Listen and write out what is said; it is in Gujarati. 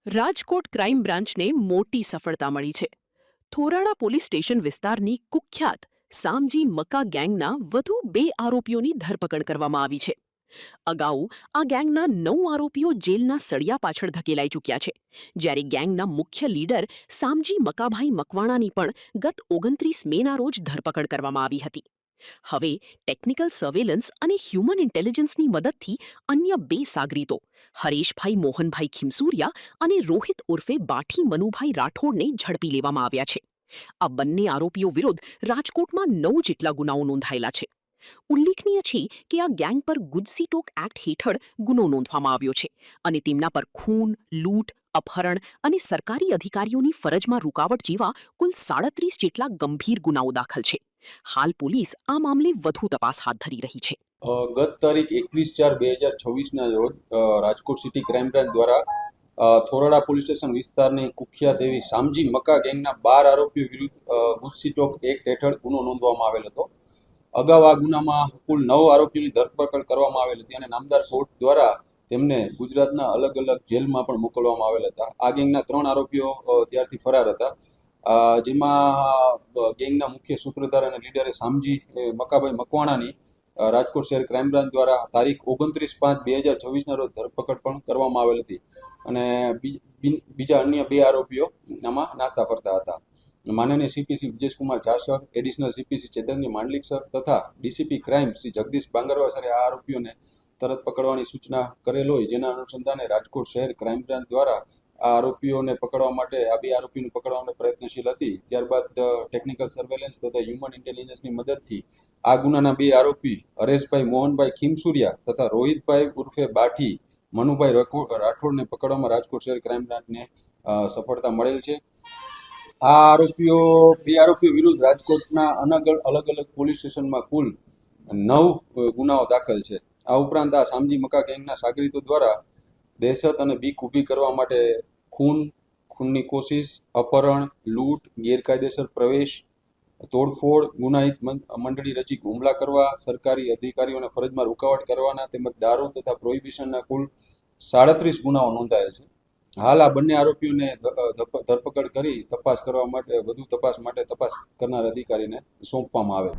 રાજકોટ ક્રાઇમ બ્રાન્ચને મોટી સફળતા મળી છે. થોરાળા પોલીસ સ્ટેશન વિસ્તારની કુખ્યાત સામજી મકા ગેંગના વધુ 2 આરોપીઓની ધરપકડ કરવામાં આવી છે. અગાઉ આ ગેંગના 9 આરોપીઓ જેલના સળિયા પાછળ ધકેલાઈ ચૂક્યા છે, જ્યારે ગેંગના મુખ્ય લીડર સામજી મકાભાઈ મકવાણાની પણ ગત 29 મેના રોજ ધરપકડ કરવામાં આવી હતી. હવે ટેકનિકલ સર્વેલન્સ અને હ્યુમન ઇન્ટેલિજન્સની મદદથી અન્ય 2 સાગરીતો હરેશભાઈ મોહનભાઈ ખીમસુરિયા અને રોહિત ઉર્ફે બાઠી મનુભાઈ રાઠોડને ઝડપી લેવામાં આવ્યા છે. આ બંને આરોપીઓ વિરુદ્ધ રાજકોટમાં 9 જેટલા ગુનાઓ નોંધાયેલા છે. ઉલ્લેખનીય છે કે આ ગેંગ પર ગુજસીટોક એક્ટ હેઠળ ગુનો નોંધવામાં આવ્યો છે અને તેમના પર ખૂન, લૂંટ, અપહરણ અને સરકારી અધિકારીઓની ફરજમાં રૂકાવટ જેવા કુલ 37 જેટલા ગંભીર ગુનાઓ દાખલ છે. હાલ પોલીસ આ મામલે વધુ તપાસ હાથ ધરી રહી છે. ગત તારીખ 21/4/2026ના રોજ રાજકોટ સિટી ક્રાઇમ બ્રાન્ચ દ્વારા થોરાળા પોલીસ સ્ટેશન વિસ્તારની કુખ્યાત એવી સામજી મકા ગેંગના 12 આરોપીઓ વિરુદ્ધ ગુજસીટોક એક્ટ હેઠળ ગુનો નોંધવામાં આવેલ હતો. અગાઉ આ ગુનામાં કુલ 9 આરોપીઓની ધરપકડ કરવામાં આવેલ હતી અને નામદાર કોર્ટ દ્વારા તેમને ગુજરાતના અલગ અલગ જેલમાં પણ મોકલવામાં આવેલ હતા. આ ગેંગના 3 આરોપીઓ ત્યારથી ફરાર હતા, જેમાં ગેંગના મુખ્ય સૂત્રધાર અને લીડરે સામજી મકાભાઈ મકવાણાની રાજકોટ શહેર ક્રાઇમ બ્રાન્ચ દ્વારા તારીખ 29/5/2026ના રોજ ધરપકડ પણ કરવામાં આવેલ હતી અને બીજા અન્ય 2 આરોપીઓ આમાં નાસ્તા ફરતા હતા. માનનીય CPC Vijeshkumar Jha sir, additional CPC Chetanji Mandlik sir તથા ડીસીપી ક્રાઇમ શ્રી જગદીશ બાંગરવા સરે આ આરોપીઓને તરત પકડવાની સૂચના કરેલ હોય, જેના અનુસંધાને રાજકોટ શહેર ક્રાઇમ બ્રાન્ચ દ્વારા આ આરોપીઓને પકડવા માટે આ 2 આરોપીઓને પકડવા માટે પ્રયત્નશીલ હતી. ત્યારબાદ ટેકનિકલ સર્વેલન્સ તથા હ્યુમન ઇન્ટેલિજન્સની મદદથી આ ગુનાના 2 આરોપી હરેશભાઈ મોહનભાઈ ખીમસુરિયા તથા રોહિતભાઈ ઉર્ફે બાઠી મનુભાઈ રાઠોડને પકડવામાં રાજકોટ શહેર ક્રાઇમ બ્રાન્ચને સફળતા મળેલ છે. આ 2 આરોપીઓ વિરુદ્ધ રાજકોટના અલગ અલગ પોલીસ સ્ટેશનમાં કુલ 9 ગુનાઓ દાખલ છે. આ ઉપરાંત આ સામજી મકા ગેંગના સાગરીતો દ્વારા દહેશત અને બીક ઊભી કરવા માટે ખૂનની કોશિશ, અપહરણ, લૂંટ, ગેરકાયદેસર પ્રવેશ, તોડફોડ, ગુનાહિત મંડળી રચી હુમલા કરવા, સરકારી અધિકારીઓને ફરજમાં રૂકાવટ કરવાના તેમજ દારૂ તથા પ્રોહિબિશનના કુલ 37 ગુનાઓ નોંધાયેલ છે. હાલ આ બંને આરોપીઓને ધરપકડ કરી વધુ તપાસ માટે તપાસ કરનાર અધિકારીને સોંપવામાં આવે.